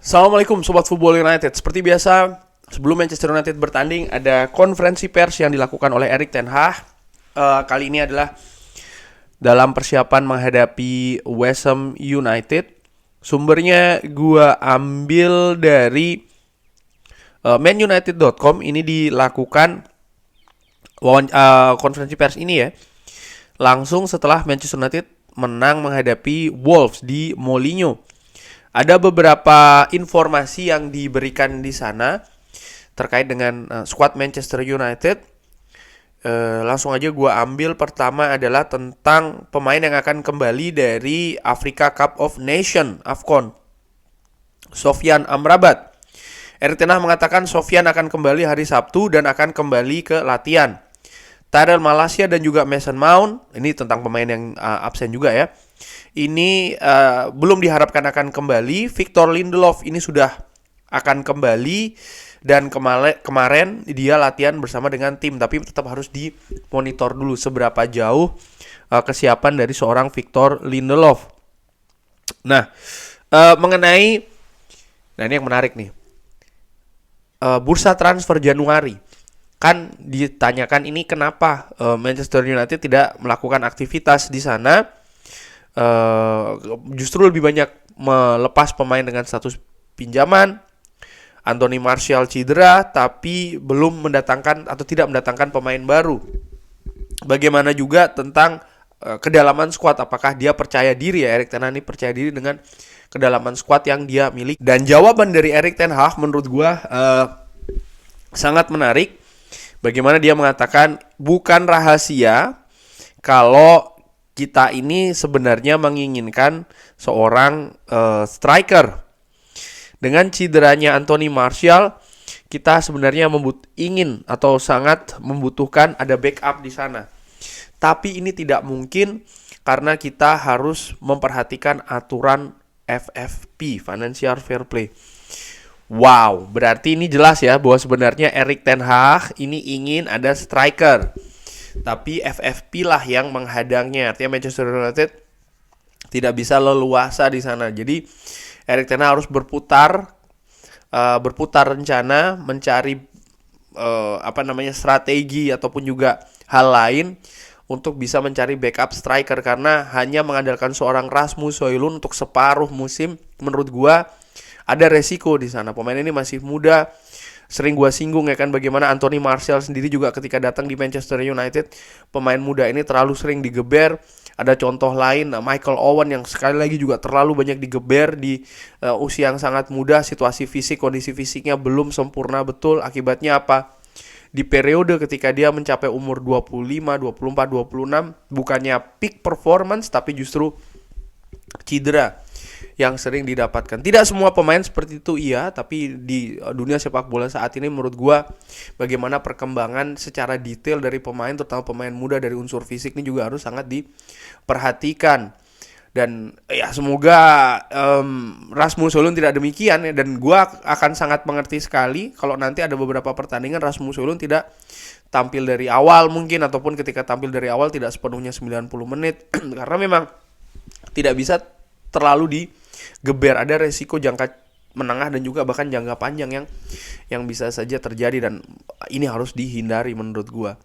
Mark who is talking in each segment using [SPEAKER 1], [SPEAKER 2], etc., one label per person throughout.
[SPEAKER 1] Assalamualaikum Sobat Football United. Seperti biasa, sebelum Manchester United bertanding, ada konferensi pers yang dilakukan oleh Erik ten Hag. Kali ini adalah dalam persiapan menghadapi West Ham United. Sumbernya gua ambil dari manunited.com. Ini dilakukan konferensi pers ini ya, langsung setelah Manchester United menang menghadapi Wolves di Molineux. Ada beberapa informasi yang diberikan di sana terkait dengan skuad Manchester United. Langsung aja gue ambil. Pertama adalah tentang pemain yang akan kembali dari Africa Cup of Nations (AFCON). Sofyan Amrabat. Erik ten Hag mengatakan Sofyan akan kembali hari Sabtu dan akan kembali ke latihan. Tyrell Malacia dan juga Mason Mount, ini tentang pemain yang absen juga ya. Ini belum diharapkan akan kembali. Victor Lindelof ini sudah akan kembali dan kemarin dia latihan bersama dengan tim, tapi tetap harus dimonitor dulu seberapa jauh kesiapan dari seorang Victor Lindelof. Nah, mengenai ini yang menarik nih. Bursa transfer Januari. Kan ditanyakan ini kenapa Manchester United tidak melakukan aktivitas di sana, justru lebih banyak melepas pemain dengan status pinjaman. Anthony Martial cedera tapi belum mendatangkan atau tidak mendatangkan pemain baru. Bagaimana juga tentang kedalaman skuad, apakah dia percaya diri ya, Erik ten Hag ini percaya diri dengan kedalaman skuad yang dia miliki. Dan jawaban dari Erik ten Hag menurut gua sangat menarik. Bagaimana dia mengatakan bukan rahasia kalau kita ini sebenarnya menginginkan seorang striker. Dengan cederanya Anthony Martial, kita sebenarnya ingin atau sangat membutuhkan ada backup di sana. Tapi ini tidak mungkin karena kita harus memperhatikan aturan FFP, Financial Fair Play. Wow, berarti ini jelas ya bahwa sebenarnya Erik ten Hag ini ingin ada striker. Tapi FFP lah yang menghadangnya. Artinya Manchester United tidak bisa leluasa di sana. Jadi Erik ten Hag harus berputar rencana, mencari strategi ataupun juga hal lain untuk bisa mencari backup striker, karena hanya mengandalkan seorang Rasmus Højlund untuk separuh musim menurut gua ada resiko di sana. Pemain ini masih muda. Sering gua singgung ya kan, bagaimana Anthony Martial sendiri juga ketika datang di Manchester United, pemain muda ini terlalu sering digeber. Ada contoh lain, Michael Owen yang sekali lagi juga terlalu banyak digeber di usia yang sangat muda. Situasi fisik, kondisi fisiknya belum sempurna betul. Akibatnya apa? Di periode ketika dia mencapai umur 25, 24, 26, bukannya peak performance tapi justru cedera yang sering didapatkan. Tidak semua pemain seperti itu iya, tapi di dunia sepak bola saat ini menurut gua bagaimana perkembangan secara detail dari pemain, terutama pemain muda, dari unsur fisik ini juga harus sangat diperhatikan. Dan ya semoga Rasmus Højlund tidak demikian ya, dan gua akan sangat mengerti sekali kalau nanti ada beberapa pertandingan Rasmus Højlund tidak tampil dari awal mungkin, ataupun ketika tampil dari awal tidak sepenuhnya 90 menit karena memang tidak bisa terlalu digeber, ada resiko jangka menengah dan juga bahkan jangka panjang yang bisa saja terjadi, dan ini harus dihindari menurut gua.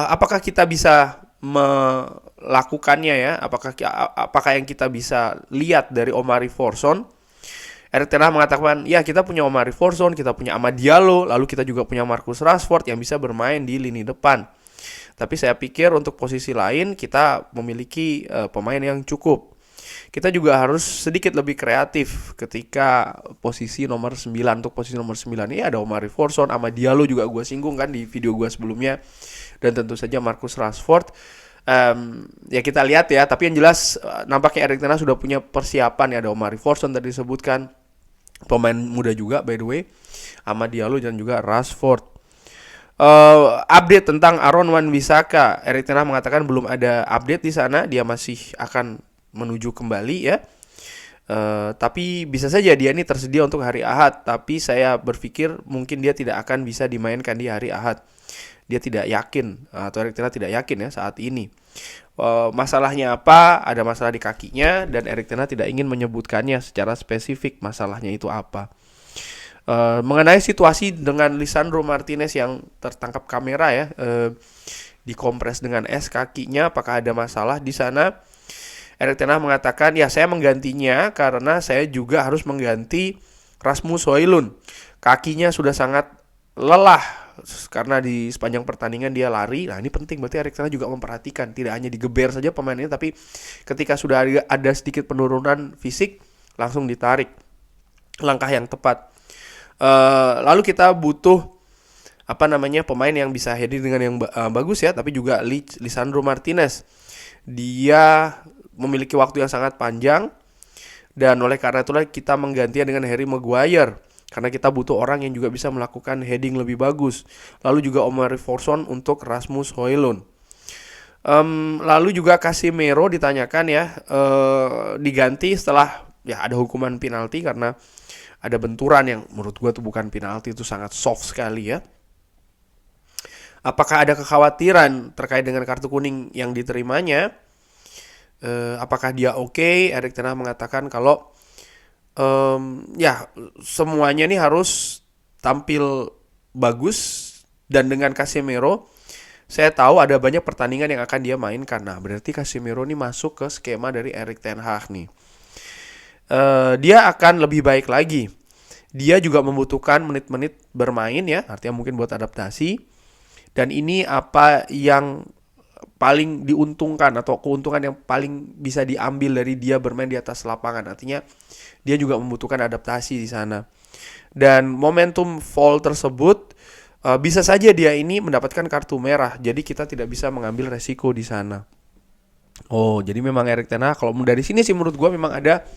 [SPEAKER 1] Apakah kita bisa melakukannya ya? Apakah yang kita bisa lihat dari Omari Forson? Erik ten Hag mengatakan, ya kita punya Omari Forson, kita punya Amad Diallo, lalu kita juga punya Marcus Rashford yang bisa bermain di lini depan. Tapi saya pikir untuk posisi lain kita memiliki pemain yang cukup. Kita juga harus sedikit lebih kreatif ketika posisi nomor 9. Untuk posisi nomor 9 ini ada Omari Forson, Amad Diallo juga gue singgung kan di video gue sebelumnya, dan tentu saja Marcus Rashford. Ya kita lihat ya, tapi yang jelas nampaknya Erik ten Hag sudah punya persiapan ya. Ada Omari Forson tadi disebutkan, pemain muda juga by the way, Amad Diallo dan juga Rashford. Update tentang Aaron Wan-Bissaka, Erik ten Hag mengatakan belum ada update di sana, dia masih akan menuju kembali ya. Tapi bisa saja dia ini tersedia untuk hari Ahad, tapi saya berpikir mungkin dia tidak akan bisa dimainkan di hari Ahad. Dia tidak yakin, atau Erik Ten Hag tidak yakin ya saat ini. Masalahnya apa? Ada masalah di kakinya, dan Erik Ten Hag tidak ingin menyebutkannya secara spesifik masalahnya itu apa. Mengenai situasi dengan Lisandro Martinez yang tertangkap kamera ya, dikompres dengan es kakinya, apakah ada masalah di sana? Erik Ten Hag mengatakan, ya saya menggantinya karena saya juga harus mengganti Rasmus Højlund. Kakinya sudah sangat lelah karena di sepanjang pertandingan dia lari. Nah ini penting, berarti Erik Ten Hag juga memperhatikan, tidak hanya digeber saja pemain ini, tapi ketika sudah ada sedikit penurunan fisik, langsung ditarik. Langkah yang tepat. Lalu kita butuh pemain yang bisa heading dengan yang bagus ya, tapi juga Lisandro Martinez. Dia memiliki waktu yang sangat panjang, dan oleh karena itulah kita menggantinya dengan Harry Maguire, karena kita butuh orang yang juga bisa melakukan heading lebih bagus. Lalu juga Omar Forson untuk Rasmus Højlund. Lalu juga Casemiro ditanyakan ya, diganti setelah ya ada hukuman penalti karena ada benturan yang menurut gue tuh bukan penalti, itu sangat soft sekali ya. Apakah ada kekhawatiran terkait dengan kartu kuning yang diterimanya? Apakah dia oke? Erik Ten Hag mengatakan kalau ya semuanya ini harus tampil bagus, dan dengan Casemiro saya tahu ada banyak pertandingan yang akan dia mainkan. Nah berarti Casemiro ini masuk ke skema dari Erik Ten Hag nih. Dia akan lebih baik lagi. Dia juga membutuhkan menit-menit bermain ya, artinya mungkin buat adaptasi. Dan ini apa yang paling diuntungkan atau keuntungan yang paling bisa diambil dari dia bermain di atas lapangan. Artinya dia juga membutuhkan adaptasi di sana. Dan momentum foul tersebut bisa saja dia ini mendapatkan kartu merah. Jadi kita tidak bisa mengambil resiko di sana. Oh, jadi memang Erik Ten Hag kalau dari sini sih menurut gue memang ada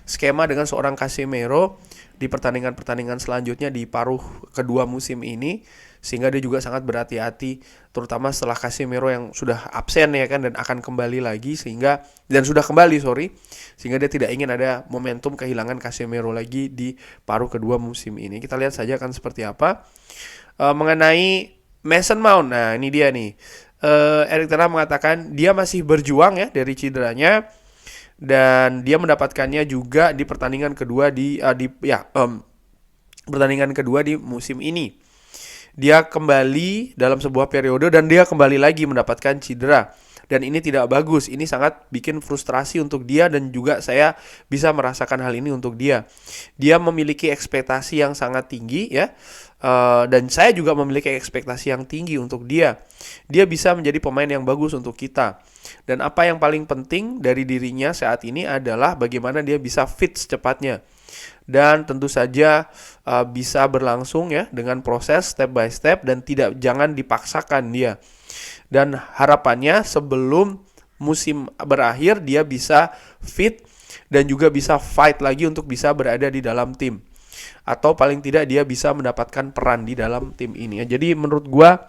[SPEAKER 1] skema dengan seorang Casemiro di pertandingan-pertandingan selanjutnya di paruh kedua musim ini, sehingga dia juga sangat berhati-hati, terutama setelah Casemiro yang sudah absen ya kan, dan akan kembali lagi sehingga dia tidak ingin ada momentum kehilangan Casemiro lagi di paruh kedua musim ini. Kita lihat saja kan seperti apa. Mengenai Mason Mount, nah ini dia nih. Erik Ten Hag mengatakan dia masih berjuang ya dari cederanya, dan dia mendapatkannya juga di pertandingan kedua pertandingan kedua di musim ini. Dia kembali dalam sebuah periode dan dia kembali lagi mendapatkan cedera, dan ini tidak bagus. Ini sangat bikin frustrasi untuk dia, dan juga saya bisa merasakan hal ini untuk dia. Dia memiliki ekspektasi yang sangat tinggi ya, dan saya juga memiliki ekspektasi yang tinggi untuk dia. Dia bisa menjadi pemain yang bagus untuk kita. Dan apa yang paling penting dari dirinya saat ini adalah bagaimana dia bisa fit secepatnya. Dan tentu saja bisa berlangsung ya dengan proses step by step, dan jangan dipaksakan dia. Dan harapannya sebelum musim berakhir dia bisa fit dan juga bisa fight lagi untuk bisa berada di dalam tim, atau paling tidak dia bisa mendapatkan peran di dalam tim ini ya. Jadi menurut gua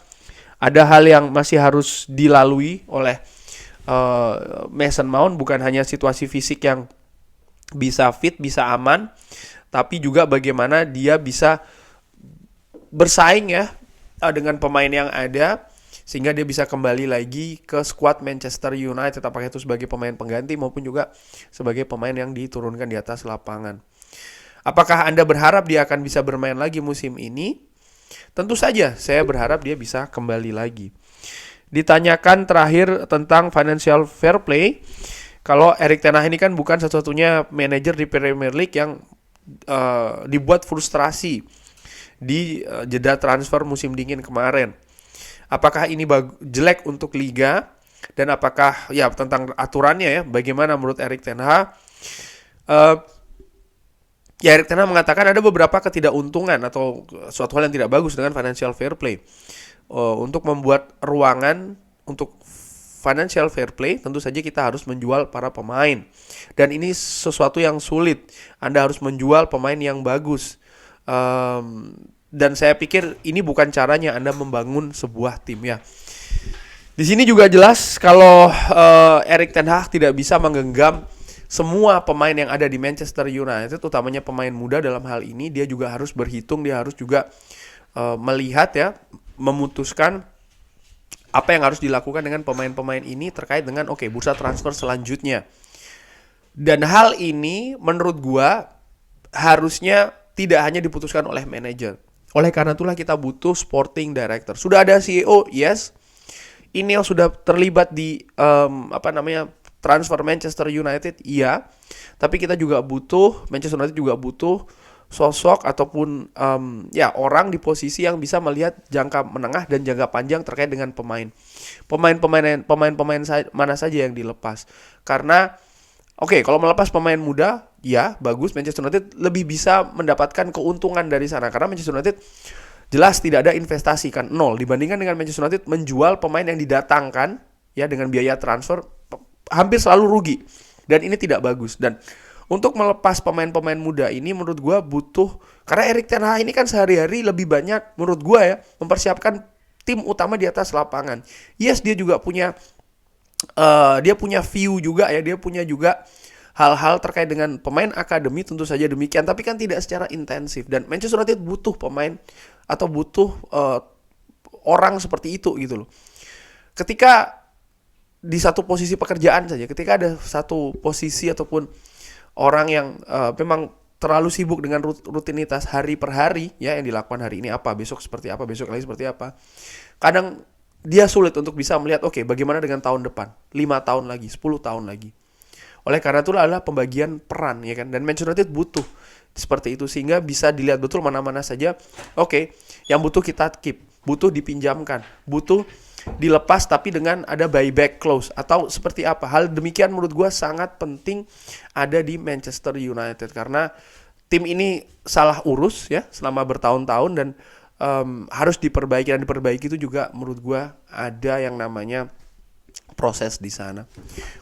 [SPEAKER 1] ada hal yang masih harus dilalui oleh Mason Mount, bukan hanya situasi fisik yang bisa fit, bisa aman, tapi juga bagaimana dia bisa bersaing ya dengan pemain yang ada, sehingga dia bisa kembali lagi ke skuad Manchester United, apakah itu sebagai pemain pengganti maupun juga sebagai pemain yang diturunkan di atas lapangan. Apakah Anda berharap dia akan bisa bermain lagi musim ini? Tentu saja saya berharap dia bisa kembali lagi. Ditanyakan terakhir tentang financial fair play. Kalau Erik Ten Hag ini kan bukan satu-satunya manajer di Premier League yang dibuat frustrasi di jeda transfer musim dingin kemarin. Apakah ini jelek untuk liga, dan apakah ya tentang aturannya ya, bagaimana menurut Erik Ten Hag? Erik Ten Hag mengatakan ada beberapa ketidakuntungan atau suatu hal yang tidak bagus dengan financial fair play. Untuk membuat ruangan untuk financial fair play, tentu saja kita harus menjual para pemain. Dan ini sesuatu yang sulit. Anda harus menjual pemain yang bagus. Dan saya pikir ini bukan caranya Anda membangun sebuah tim ya. Di sini juga jelas kalau Erik Ten Hag tidak bisa menggenggam semua pemain yang ada di Manchester United, utamanya pemain muda dalam hal ini, dia juga harus berhitung, dia harus juga melihat ya, memutuskan apa yang harus dilakukan dengan pemain-pemain ini terkait dengan bursa transfer selanjutnya. Dan hal ini menurut gua harusnya tidak hanya diputuskan oleh manajer. Oleh karena itulah kita butuh sporting director. Sudah ada CEO, yes. Ini yang sudah terlibat di transfer Manchester United, iya. Tapi kita juga butuh, Manchester United juga butuh sosok ataupun orang di posisi yang bisa melihat jangka menengah dan jangka panjang terkait dengan pemain mana saja yang dilepas. Karena kalau melepas pemain muda, ya bagus, Manchester United lebih bisa mendapatkan keuntungan dari sana. Karena Manchester United jelas tidak ada investasi kan, nol. Dibandingkan dengan Manchester United menjual pemain yang didatangkan ya dengan biaya transfer hampir selalu rugi. Dan ini tidak bagus. Dan untuk melepas pemain-pemain muda ini menurut gue butuh, karena Erik ten Hag ini kan sehari-hari lebih banyak menurut gue ya mempersiapkan tim utama di atas lapangan. Yes, dia juga punya view juga ya, dia punya juga hal-hal terkait dengan pemain akademi, tentu saja demikian, tapi kan tidak secara intensif. Dan Manchester United butuh pemain atau butuh orang seperti itu gitu loh. Ketika di satu posisi pekerjaan saja, ketika ada satu posisi ataupun orang yang memang terlalu sibuk dengan rutinitas hari per hari ya, yang dilakukan hari ini apa, besok seperti apa, besok lagi seperti apa, kadang dia sulit untuk bisa melihat bagaimana dengan tahun depan, 5 tahun lagi, 10 tahun lagi. Oleh karena itulah adalah pembagian peran ya kan, dan Manchester United butuh seperti itu sehingga bisa dilihat betul mana-mana saja yang butuh kita keep, butuh dipinjamkan, butuh dilepas tapi dengan ada buyback clause atau seperti apa. Hal demikian menurut gue sangat penting ada di Manchester United karena tim ini salah urus ya selama bertahun-tahun dan harus diperbaiki, dan diperbaiki itu juga menurut gue ada yang namanya proses di sana.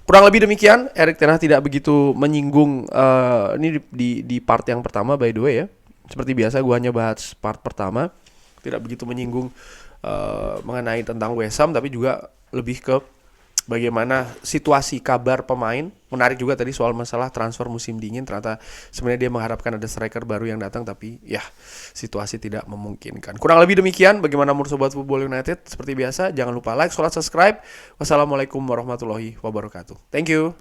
[SPEAKER 1] Kurang lebih demikian. Erik ten Hag tidak begitu menyinggung ini di part yang pertama by the way ya. Seperti biasa gue hanya bahas part pertama, tidak begitu menyinggung mengenai tentang West Ham, tapi juga lebih ke bagaimana situasi kabar pemain. Menarik juga tadi soal masalah transfer musim dingin. Ternyata sebenarnya dia mengharapkan ada striker baru yang datang, tapi ya situasi tidak memungkinkan. Kurang lebih demikian. Bagaimana menurut Sobat Football United? Seperti biasa, jangan lupa like, subscribe. Wassalamualaikum warahmatullahi wabarakatuh. Thank you.